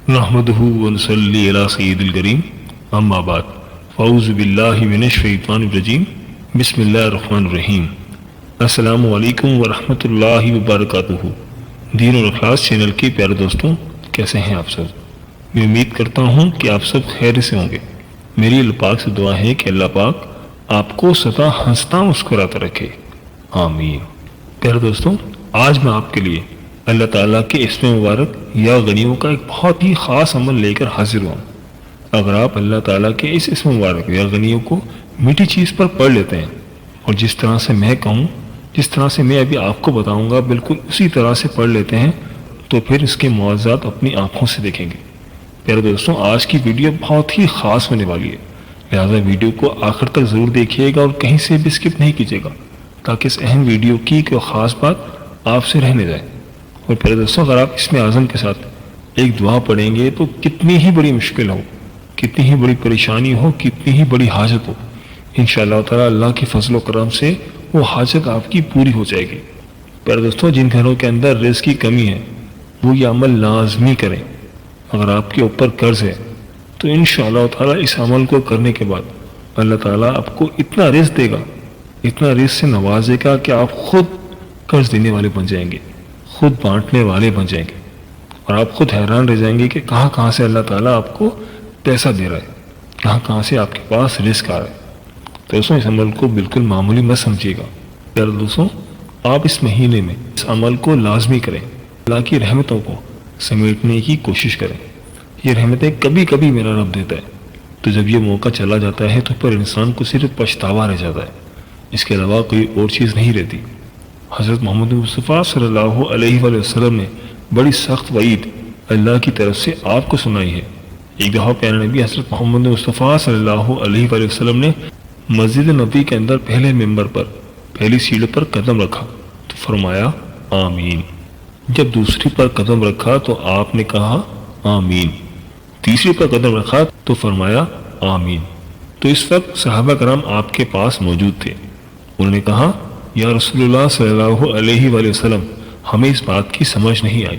نحمده ونصلي على سید الکریم اما بعد فاعوذ باللہ من الشیطان الرجیم بسم اللہ الرحمن الرحیم۔ السلام علیکم ورحمۃ اللہ وبرکاتہ۔ دین اور اخلاص چینل کے پیارے دوستوں، کیسے ہیں آپ سب؟ میں امید کرتا ہوں کہ آپ سب خیر سے ہوں گے۔ میری اللہ پاک سے دعا ہے کہ اللہ پاک آپ کو سدا ہنستا مسکراتا رکھے، آمین۔ پیارے دوستوں، آج میں آپ کے لیے اللہ تعالیٰ کے اسم مبارک یا غنیوں کا ایک بہت ہی خاص عمل لے کر حاضر ہوں۔ اگر آپ اللہ تعالیٰ کے اس اسم مبارک یا غنیوں کو میٹھی چیز پر پڑھ لیتے ہیں اور جس طرح سے میں کہوں، جس طرح سے میں ابھی آپ کو بتاؤں گا، بالکل اسی طرح سے پڑھ لیتے ہیں، تو پھر اس کے معاوضات اپنی آنکھوں سے دیکھیں گے۔ پیارے دوستوں، آج کی ویڈیو بہت ہی خاص ہونے والی ہے، لہٰذا ویڈیو کو آخر تک ضرور دیکھیے گا اور کہیں سے بھی اسکپ نہیں کیجیے گا، تاکہ اس اہم ویڈیو کی کوئی خاص بات آپ سے رہ نہ جائے۔ اور پیارے دوستوں، اگر آپ اسم اعظم کے ساتھ ایک دعا پڑھیں گے تو کتنی ہی بڑی مشکل ہو، کتنی ہی بڑی پریشانی ہو، کتنی ہی بڑی حاجت ہو، انشاءاللہ تعالیٰ اللہ کے فضل و کرم سے وہ حاجت آپ کی پوری ہو جائے گی۔ پیارے دوستوں، جن گھروں کے اندر رزق کی کمی ہے وہ یہ عمل لازمی کریں۔ اگر آپ کے اوپر قرض ہے تو انشاءاللہ تعالیٰ اس عمل کو کرنے کے بعد اللہ تعالیٰ آپ کو اتنا رزق دے گا، اتنا رزق سے نوازے گا کہ آپ خود قرض دینے والے بن جائیں گے، خود بانٹنے والے بن جائیں گے، اور آپ خود حیران رہ جائیں گے کہ کہاں کہاں سے اللہ تعالیٰ آپ کو پیسہ دے رہا ہے، کہاں کہاں سے آپ کے پاس رزق آ رہا ہے۔ تو دوستوں، اس عمل کو بالکل معمولی مت سمجھیے گا۔ پیارے دوستوں، آپ اس مہینے میں اس عمل کو لازمی کریں، اللہ کی رحمتوں کو سمیٹنے کی کوشش کریں۔ یہ رحمتیں کبھی کبھی میرا رب دیتا ہے، تو جب یہ موقع چلا جاتا ہے تو پھر انسان کو صرف پچھتاوا رہ جاتا ہے، اس کے علاوہ کوئی اور چیز نہیں رہتی۔ حضرت محمد مصطفیٰ صلی اللہ علیہ وآلہ وسلم نے بڑی سخت وعید اللہ کی طرف سے آپ کو سنائی ہے۔ ایک دفعہ پیارے نبی حضرت محمد مصطفیٰ صلی اللہ علیہ وآلہ وسلم نے مسجد نبی کے اندر پہلے ممبر پر پہلی سیڑھی پر قدم رکھا تو فرمایا آمین۔ جب دوسری پر قدم رکھا تو آپ نے کہا آمین۔ تیسری پر قدم رکھا تو فرمایا آمین۔ تو اس وقت صحابہ کرام آپ کے پاس موجود تھے۔ انہوں نے کہا یا رسول اللہ صلی اللہ علیہ وآلہ وسلم، ہمیں اس بات کی سمجھ نہیں آئی،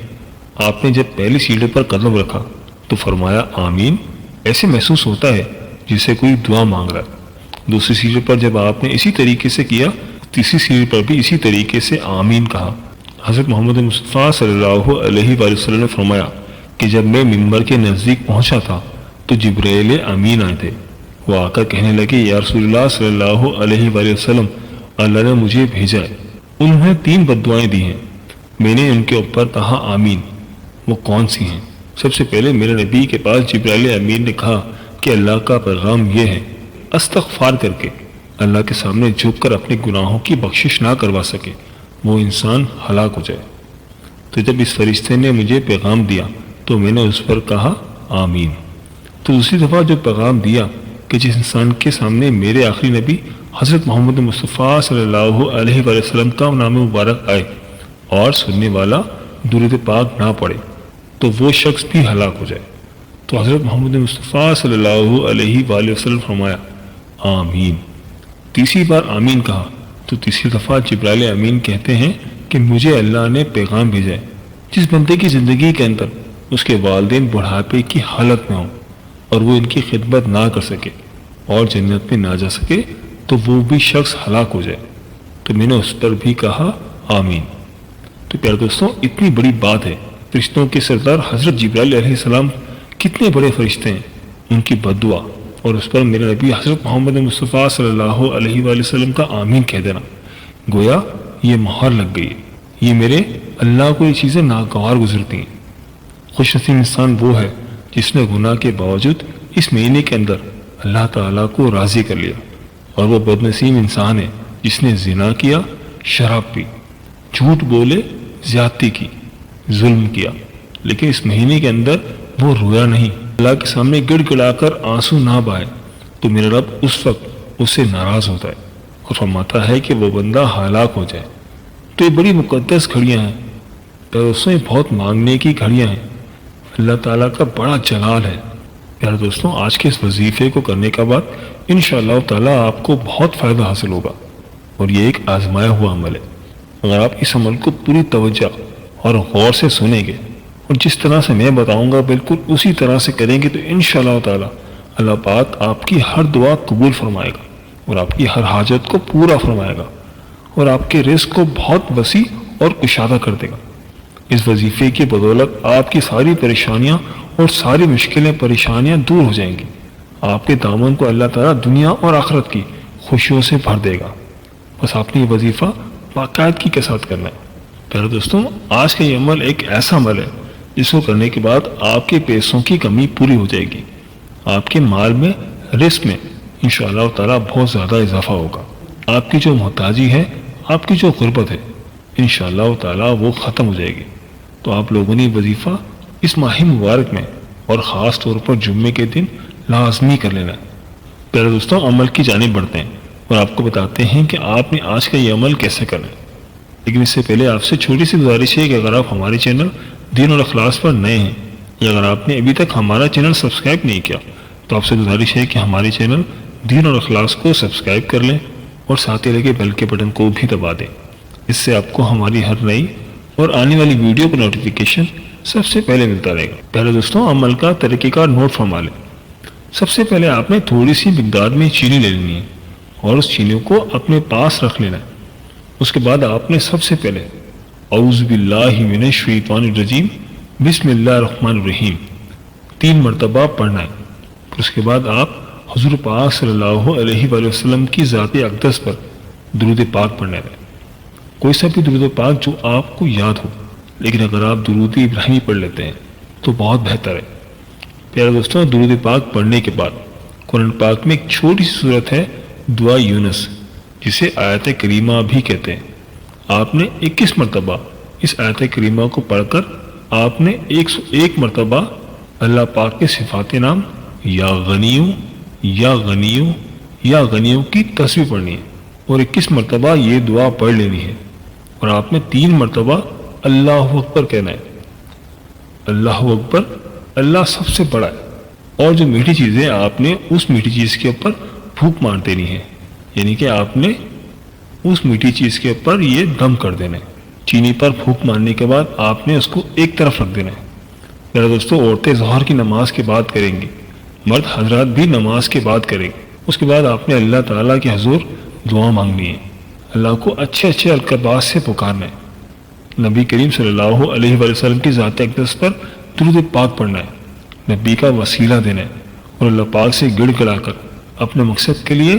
آپ نے جب پہلی سیڑھی پر قدم رکھا تو فرمایا آمین، ایسے محسوس ہوتا ہے جسے کوئی دعا مانگ رہا ہے۔ دوسری سیڑھی پر جب آپ نے اسی طریقے سے کیا، تیسری سیڑھی پر بھی اسی طریقے سے آمین کہا۔ حضرت محمد مصطفیٰ صلی اللہ علیہ وآلہ وسلم نے فرمایا کہ جب میں ممبر کے نزدیک پہنچا تھا تو جبرائیل امین آئے تھے۔ وہ آ کر کہنے لگے یا رسول اللہ صلی اللہ علیہ وآلہ وسلم، اللہ نے مجھے بھیجا ہے، انہوں نے 3 بددعائیں دی ہیں، میں نے ان کے اوپر کہا آمین۔ وہ کون سی ہیں؟ سب سے پہلے میرے نبی کے پاس جبرائیل امین نے کہا کہ اللہ کا پیغام یہ ہے، استغفار کر کے اللہ کے سامنے جھک کر اپنے گناہوں کی بخشش نہ کروا سکے وہ انسان ہلاک ہو جائے۔ تو جب اس فرشتے نے مجھے پیغام دیا تو میں نے اس پر کہا آمین۔ تو دوسری دفعہ جو پیغام دیا کہ جس انسان کے سامنے میرے آخری نبی حضرت محمد مصطفیٰ صلی اللہ علیہ وآلہ وسلم کا نام مبارک آئے اور سننے والا درود پاک نہ پڑھے تو وہ شخص بھی ہلاک ہو جائے، تو حضرت محمد مصطفیٰ صلی اللہ علیہ وآلہ وسلم فرمایا آمین۔ تیسری بار آمین کہا تو تیسری دفعہ جبرائیل امین کہتے ہیں کہ مجھے اللہ نے پیغام بھیجا ہے، جس بندے کی زندگی کے اندر اس کے والدین بڑھاپے کی حالت میں ہوں اور وہ ان کی خدمت نہ کر سکے اور جنت میں نہ جا سکے تو وہ بھی شخص ہلاک ہو جائے، تو میں نے اس پر بھی کہا آمین۔ تو پیارے دوستوں، اتنی بڑی بات ہے، فرشتوں کے سردار حضرت جبرائیل علیہ السلام کتنے بڑے فرشتے ہیں، ان کی بددعا اور اس پر میرے نبی حضرت محمد مصطفیٰ صلی اللہ علیہ وآلہ وسلم کا آمین کہہ دینا، گویا یہ مہر لگ گئی ہے، یہ میرے اللہ کو یہ چیزیں ناگوار گزرتی ہیں۔ خوش نصیب انسان وہ ہے جس نے گناہ کے باوجود اس مہینے کے اندر اللہ تعالیٰ کو راضی کر لیا، اور وہ بد نصیب انسان ہے جس نے زنا کیا، شراب پی، جھوٹ بولے، زیادتی کی، ظلم کیا، لیکن اس مہینے کے اندر وہ رویا نہیں، اللہ کے سامنے گڑ گڑا کر آنسو نہ بہائے، تو میرا رب اس وقت اس سے ناراض ہوتا ہے اور فرماتا ہے کہ وہ بندہ ہلاک ہو جائے۔ تو یہ بڑی مقدس گھڑیاں ہیں، دوستوں، یہ بہت مانگنے کی گھڑیاں ہیں، اللہ تعالیٰ کا بڑا جلال ہے۔ پیارے دوستوں، آج کے اس وظیفے کو کرنے کے بعد انشاءاللہ تعالیٰ آپ کو بہت فائدہ حاصل ہوگا، اور یہ ایک آزمایا ہوا عمل ہے۔ اگر آپ اس عمل کو پوری توجہ اور غور سے سنیں گے اور جس طرح سے میں بتاؤں گا بالکل اسی طرح سے کریں گے تو انشاءاللہ تعالی اللہ پاک آپ کی ہر دعا قبول فرمائے گا اور آپ کی ہر حاجت کو پورا فرمائے گا اور آپ کے رزق کو بہت وسیع اور کشادہ کر دے گا۔ اس وظیفے کی بدولت آپ کی ساری پریشانیاں اور ساری مشکلیں پریشانیاں دور ہو جائیں گی۔ آپ کے دامن کو اللہ تعالیٰ دنیا اور آخرت کی خوشیوں سے بھر دے گا۔ بس آپ نے یہ وظیفہ باقاعدگی کے ساتھ کرنا ہے۔ پیارے دوستوں، آج کا یہ عمل ایک ایسا عمل ہے جس کو کرنے کے بعد آپ کے پیسوں کی کمی پوری ہو جائے گی، آپ کے مال میں، رزق میں انشاءاللہ تعالیٰ بہت زیادہ اضافہ ہوگا۔ آپ کی جو محتاجی ہے، آپ کی جو غربت ہے، انشاءاللہ تعالیٰ وہ ختم ہو جائے گی۔ تو آپ لوگوں نے وظیفہ اس ماہ مبارک میں اور خاص طور پر جمعے کے دن لازمی کر لینا ہے۔ پیارے دوستوں، عمل کی جانب بڑھتے ہیں اور آپ کو بتاتے ہیں کہ آپ نے آج کا یہ عمل کیسے کرنا ہے۔ لیکن اس سے پہلے آپ سے چھوٹی سی گزارش ہے کہ اگر آپ ہمارے چینل دین اور اخلاص پر نئے ہیں یا اگر آپ نے ابھی تک ہمارا چینل سبسکرائب نہیں کیا تو آپ سے گزارش ہے کہ ہمارے چینل دین اور اخلاص کو سبسکرائب کر لیں اور ساتھ ہی لگے بیل کے بٹن کو بھی دبا دیں۔ اس سے آپ کو ہماری ہر نئی اور آنے والی ویڈیو کا نوٹیفیکیشن سب سے پہلے ملتا رہے گا۔ پیارے دوستوں، عمل کا طریقہ کار نوٹ فرما لیں۔ سب سے پہلے آپ نے تھوڑی سی مقدار میں چینی لے لینی ہے اور اس چینی کو اپنے پاس رکھ لینا ہے۔ اس کے بعد آپ نے سب سے پہلے اعوذ باللہ من الشیطان الرجیم بسم اللہ الرحمن الرحیم 3 مرتبہ پڑھنا ہے۔ پھر اس کے بعد آپ حضور پاک صلی اللہ علیہ وآلہ وسلم کی ذات اقدس پر درود پاک پڑھنے رہے۔ کوئی سا بھی درود پاک جو آپ کو یاد ہو، لیکن اگر آپ درود ابراہیمی پڑھ لیتے ہیں تو بہت بہتر ہے۔ پیارے دوستوں، درود پاک پڑھنے کے بعد قرآن پاک میں ایک چھوٹی سی صورت ہے دعا یونس، جسے آیت کریمہ بھی کہتے ہیں۔ آپ نے 21 مرتبہ اس آیت کریمہ کو پڑھ کر آپ نے 101 مرتبہ اللہ پاک کے صفات نام یا غنیو یا غنیو یا غنیو کی تسبیح پڑھنی ہے اور 21 مرتبہ یہ دعا پڑھ لینی ہے اور آپ نے 3 مرتبہ اللہ اکبر کہنا ہے۔ اللہ اکبر، اللہ سب سے بڑا ہے، اور جو میٹھی چیزیں آپ نے اس میٹھی چیز کے اوپر پھونک مار دینی ہے، یعنی کہ آپ نے اس میٹھی چیز کے اوپر یہ دم کر دینا ہے۔ چینی پر پھونک مارنے کے بعد آپ نے اس کو ایک طرف رکھ دینا ہے۔ میرے دوستوں، عورتیں ظہر کی نماز کے بعد کریں گی، مرد حضرات بھی نماز کے بعد کریں گے۔ اس کے بعد آپ نے اللہ تعالیٰ کے حضور دعا مانگنی ہے، اللہ کو اچھے اچھے القابات سے پکارنا ہے، نبی کریم صلی اللہ علیہ وآلہ وسلم کی ذات اقدس پر درود پاک پڑھنا ہے، نبی کا وسیلہ دینا ہے اور اللہ پاک سے گڑ گڑا کر اپنے مقصد کے لیے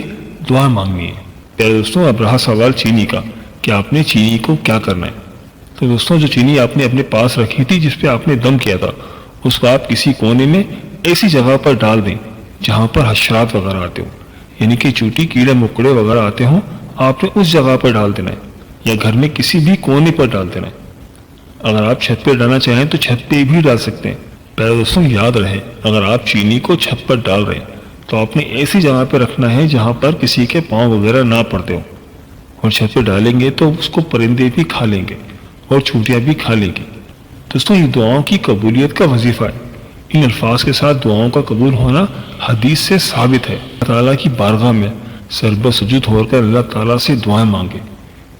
دعا مانگنی ہے۔ پیارے دوستوں، اب رہا سوال چینی کا کہ آپ نے چینی کو کیا کرنا ہے۔ تو دوستوں، جو چینی آپ نے اپنے پاس رکھی تھی جس پہ آپ نے دم کیا تھا، اس کو آپ کسی کونے میں ایسی جگہ پر ڈال دیں جہاں پر حشرات وغیرہ آتے ہوں، یعنی کہ چوٹی، کیڑے مکوڑے وغیرہ آتے ہوں، آپ نے اس جگہ پر ڈال دینا ہے یا گھر میں کسی بھی کونے پر ڈال دینا ہے۔ اگر آپ چھت پہ ڈالنا چاہیں تو چھت پہ بھی ڈال سکتے ہیں۔ پیارے دوستوں، یاد رہے، اگر آپ چینی کو چھت پر ڈال رہے ہیں تو آپ نے ایسی جگہ پہ رکھنا ہے جہاں پر کسی کے پاؤں وغیرہ نہ پڑتے ہوں، اور چھت پہ ڈالیں گے تو اس کو پرندے بھی کھا لیں گے اور چونٹیاں بھی کھا لیں گی۔ دوستوں، یہ دعاؤں کی قبولیت کا وظیفہ ہے۔ ان الفاظ کے ساتھ دعاؤں کا قبول ہونا حدیث سے ثابت ہے۔ اللہ تعالیٰ کی بارگاہ میں سربت سجود ہو کر اللہ تعالیٰ سے دعائیں مانگے،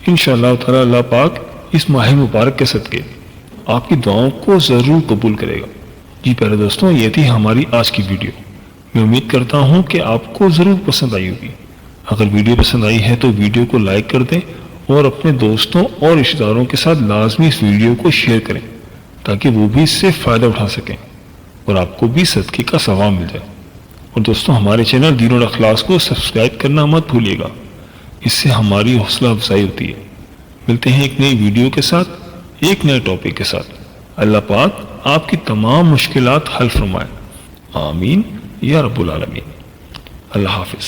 انشاءاللہ تعالیٰ اللہ پاک اس ماہ مبارک کے صدقے آپ کی دعاؤں کو ضرور قبول کرے گا۔ جی پیارے دوستوں، یہ تھی ہماری آج کی ویڈیو۔ میں امید کرتا ہوں کہ آپ کو ضرور پسند آئی ہوگی۔ اگر ویڈیو پسند آئی ہے تو ویڈیو کو لائک کر دیں اور اپنے دوستوں اور رشتہ داروں کے ساتھ لازمی اس ویڈیو کو شیئر کریں تاکہ وہ بھی اس سے فائدہ اٹھا سکیں اور آپ کو بھی صدقے کا ثواب مل جائے۔ اور دوستوں، ہمارے چینل دین اور اخلاص کو سبسکرائب کرنا مت بھولیے گا، اس سے ہماری حوصلہ افزائی ہوتی ہے۔ ملتے ہیں ایک نئی ویڈیو کے ساتھ، ایک نئے ٹاپک کے ساتھ۔ اللہ پاک آپ کی تمام مشکلات حل فرمائے، آمین یا رب العالمین۔ اللہ حافظ۔